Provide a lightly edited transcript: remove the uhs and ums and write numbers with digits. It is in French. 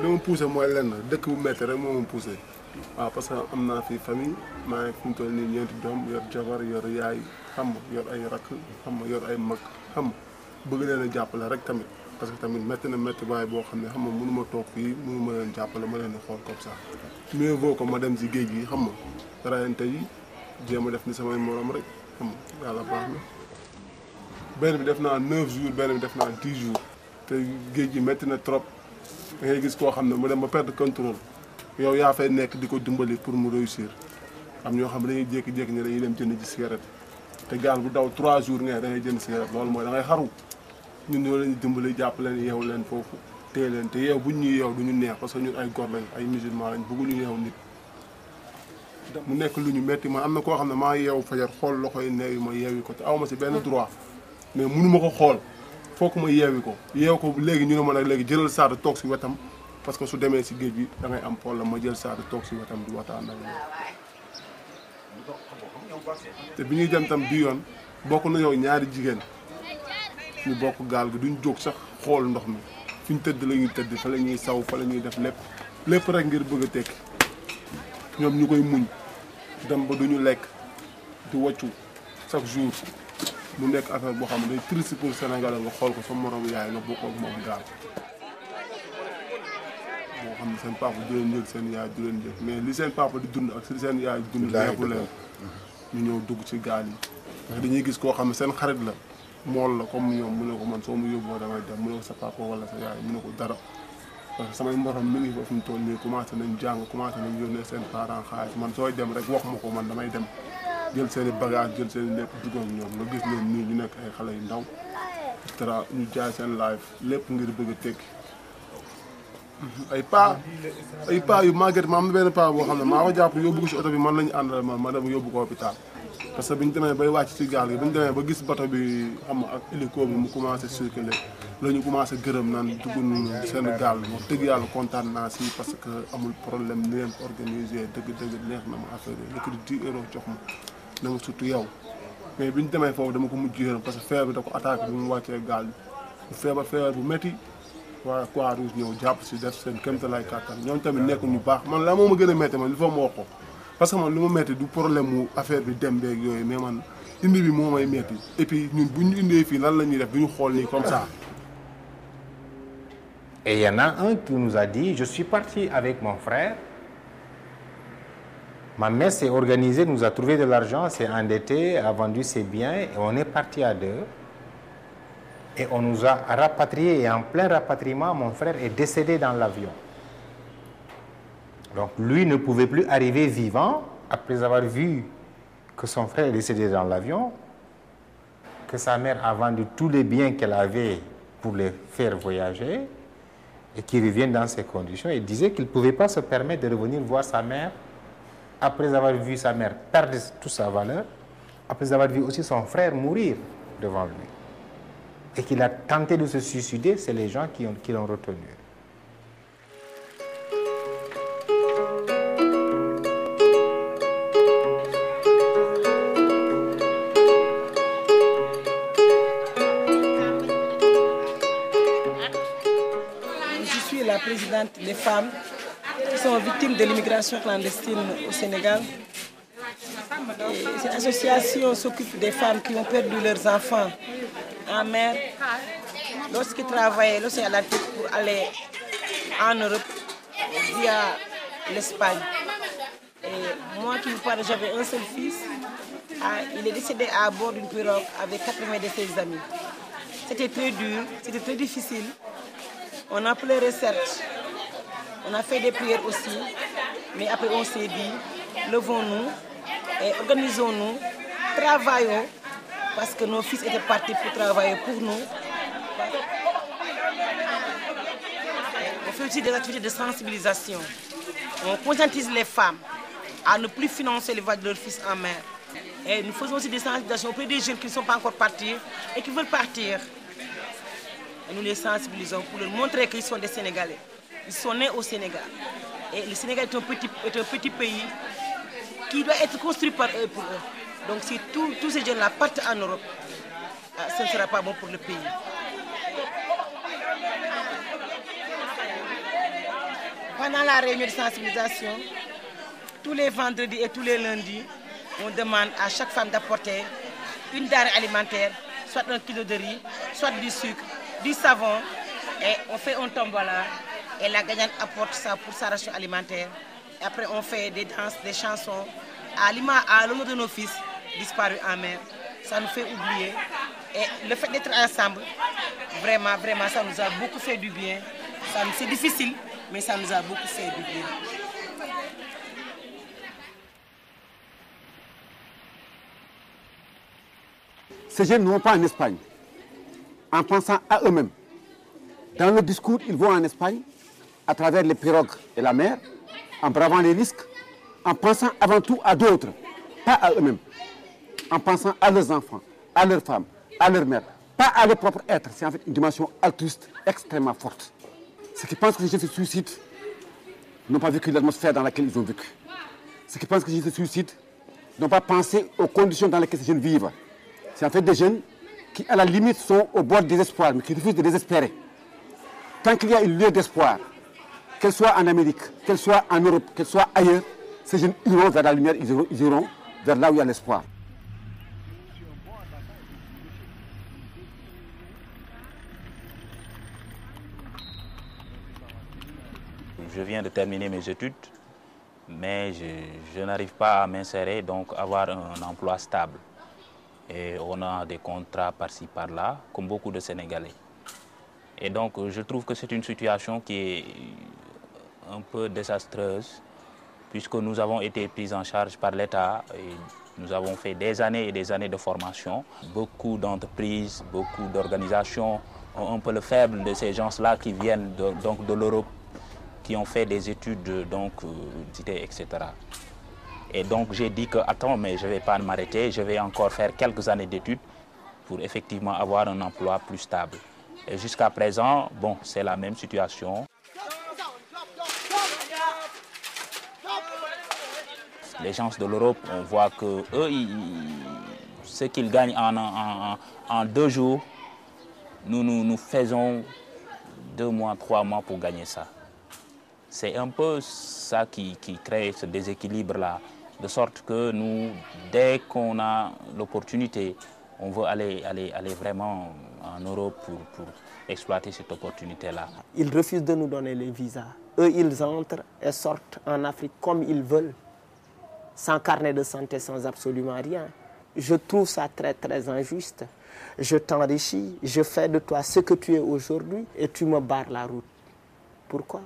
li ma poussé mooy lenn dëkk bu métti rek moo ma poussé waaw parce que am naa fi famille maa ngi fi mu toll nii ñeenti doom yor jabar yor yaay xam nga yor ay rakk xam nga yor ay mag xam nga bëgg leen a jàppale rek tamit parce que tamit métti na métti baay boo xam ne xam nga mënu ma toog fii mënu ma leen jàppale ma leen di xool comme ça mieux vaut que ma dem si géej gi xam nga rayante yi jéem a def ni samay morom rek xam nga yàlla baax na benn bi def naa 9 jours benn bi def naa 10 jours te géej gi métti na trop da ngay gis koo xam ne mu dem ba perdre contrôle yow yaa fay nekk di ko dimbali pour mu réussir am ñoo xam ne dañuy jékki-jékki ne dañuy dem jënd ci cigarette te gaal bu daw 3 jours ngay da ngay jënd cigarette loolu mooy da ngay xaru ñun ñoo leen dimbali jàpp leen yeewu leen foofu téye leen te yeew buñ ñuy yeew du ñu neex parce que ñun ay góor lañ ay musulman lañ bëgguñu yeew nit mu nekk lu ñu metti man am na koo xam ne maa yeewu fajar xool loxoy neew ma yeewi ko te aw ma si benn droit mais mënu ma ko xool foog ma yeewi ko yeew ko léegi ñu ne ma nag léegi jëlal saatu toog si wetam parce que su demee si géej gi da ngay am problème ma jël saatu toog si wetam di waxtaan ak te bi ñuy dem tam bi yoon bokk nañoo ñaari jigéen ñu bokk gaal gi duñ jóg sax xool ndox mi fi ñu tëdd la ñuy tëdd fa la ñuy saw fa la ñuy def lépp rek ngir bëgg a tekki ñoom ñu koy muñ dem ba duñu lekk di wàccu chaque jour mu nekk affaire boo xam ne day triste pour Sénégal nga xool ko sa morom yaay nga bokk ak moom gaal moo xam ne seen papa du leen yëg seen yaay du leen yëg mais li seen papa di dund ak li seen yaay di dund neexu leen ñu ñëw dugg ci gaal yi ndax dañuy gis koo xam ne seen xarit la mool la comme ñoom mu ne ko man soo mu yóbboo damay dem mu ne ko sa papa wala sa yaay mu ne ko dara parce que samay morom mi ngi fa fi mu toll nii commencé nañ jàng commencé nañ yónnee seen parents xaalis man sooy dem rek wax ma ko man damay dem jël seen i bagage jël seen i lépp dugg ak ñoom nga gis leen nii ñu nekk ay xale yu ndaw tra ñu jaay seen life lépp ngir bëgg a tekki ay paa yu màgget ma am na benn paa boo xam ne maa ko jàpp yóbbu ko si oto bi man lañu àndal ma dem yóbbu ko hôpital parce que bi ñu demee bay wàcc ci gaal gi bi ñu demee ba gis bato bi xam ak hélico bi mu commencé circuler la ñu commencé gërëm naan dugg seen gaal wax dëgg yàlla kontaan naa si parce que amul problème ni leen ko organisé dëgg neex na ma affaire yi léegi 10 euros jox ma na ma surtout yow mais bi ñu demee foofu dama ko mujj yërëm parce que feebar bi da ko attaqué bi mu wàccee gaal bi mu feebar bu métti waa Croix-Rouge ñëw jàpp si def seen kéemtalaay kàttan ñoom tamit nekk ñu baax man la moo ma gën a métti man il faut ma wax ko parce que man lu ma métti du problème mu affaire bi dem beeg yooyu mais man indi bi moo may métti et puis ñun bu ñu indee fii lan la ñuy def du ñu xool nii comme ça. Et il y en a un qui nous a dit, je suis parti avec mon frère, ma mère s'est organisée, nous a trouvé de l'argent, s'est endettée, a vendu ses biens et on est parti à deux. Et on nous a rapatriés et en plein rapatriement, mon frère est décédé dans l'avion. Donc lui ne pouvait plus arriver vivant après avoir vu que son frère est décédé dans l'avion, que sa mère a vendu tous les biens qu'elle avait pour les faire voyager et qu'il revienne dans ces conditions. Il disait qu'il ne pouvait pas se permettre de revenir voir sa mère après avoir vu sa mère perdre toute sa valeur, après avoir vu aussi son frère mourir devant lui. Et qu'il a tenté de se suicider, c'est les gens qui l'ont retenu. Je suis la présidente des femmes qui sont victimes de l'immigration clandestine au Sénégal. Et cette association s'occupe des femmes qui ont perdu leurs enfants en mer lorsqu'ils travaillaient l'océan Atlantique pour aller en Europe via l'Espagne. Et moi qui vous parle, j'avais un seul fils. Il est décédé à bord d'une pirogue avec 80 de ses amis. C'était très dur, c'était très difficile. On a pleuré certes, on a fait des prières aussi, mais après on s'est dit, levons-nous et organisons-nous, travaillons, parce que nos fils étaient partis pour travailler pour nous. On fait aussi des activités de sensibilisation. On conscientise les femmes à ne plus financer les voyages de leurs fils en mer. Et nous faisons aussi des sensibilisations auprès des jeunes qui ne sont pas encore partis et qui veulent partir. Et nous les sensibilisons pour leur montrer qu'ils sont des Sénégalais. Ils sont nés au Sénégal. Et le Sénégal est un petit pays qui doit être construit par eux pour eux. Donc si tous ces jeunes-là partent en Europe, ce ne sera pas bon pour le pays. Pendant la réunion de sensibilisation, tous les vendredis et tous les lundis, on demande à chaque femme d'apporter une denrée alimentaire, soit 1 kilo de riz, soit du sucre, du savon, et on fait un tombola, et la gagnante apporte ça pour sa ration alimentaire. Et après, on fait des danses, des chansons, à l'honneur de nos fils disparus en mer. Ça nous fait oublier. Et le fait d'être ensemble, vraiment, vraiment, ça nous a beaucoup fait du bien. C'est difficile, mais ça nous a beaucoup fait du bien. Ces jeunes ne vont pas en Espagne en pensant à eux-mêmes. Dans le discours, ils vont en Espagne à travers les pirogues et la mer, en bravant les risques, en pensant avant tout à d'autres, pas à eux-mêmes, en pensant à leurs enfants, à leurs femmes, à leurs mères, pas à leur propre être. C'est en fait une dimension altruiste extrêmement forte. Ceux qui pensent que les jeunes se suicident n'ont pas vécu l'atmosphère dans laquelle ils ont vécu. Ceux qui pensent que les jeunes se suicident n'ont pas pensé aux conditions dans lesquelles ces jeunes vivent. C'est en fait des jeunes qui, à la limite, sont au bord du désespoir, mais qui refusent de désespérer. Tant qu'il y a une lueur d'espoir, qu'elle soit en Amérique, qu'elle soit en Europe, qu'elle soit ailleurs, ces jeunes iront vers la lumière, ils iront vers là où il y a l'espoir. Je viens de terminer mes études, mais je n'arrive pas à m'insérer, donc avoir un emploi stable. Et on a des contrats par-ci, par-là, comme beaucoup de Sénégalais. Et donc, je trouve que c'est une situation qui est un peu désastreuse, puisque nous avons été pris en charge par l'État et nous avons fait des années et des années de formation. Beaucoup d'entreprises, beaucoup d'organisations ont un peu le faible de ces gens-là qui viennent de l'Europe, qui ont fait des études, etc. Et donc j'ai dit que, attends, mais je ne vais pas m'arrêter, je vais encore faire quelques années d'études pour effectivement avoir un emploi plus stable. Et jusqu'à présent, bon, c'est la même situation. Les gens de l'Europe, on voit que eux, ce qu'ils gagnent en 2 jours, nous faisons 2 mois, 3 mois pour gagner ça. C'est un peu ça qui crée ce déséquilibre-là, de sorte que nous, dès qu'on a l'opportunité, on veut aller vraiment en Europe pour exploiter cette opportunité-là. Ils refusent de nous donner les visas. Eux, ils entrent et sortent en Afrique comme ils veulent, sans carnet de santé, sans absolument rien. Je trouve ça très, très injuste. Je t'enrichis, je fais de toi ce que tu es aujourd'hui et tu me barres la route. Pourquoi ?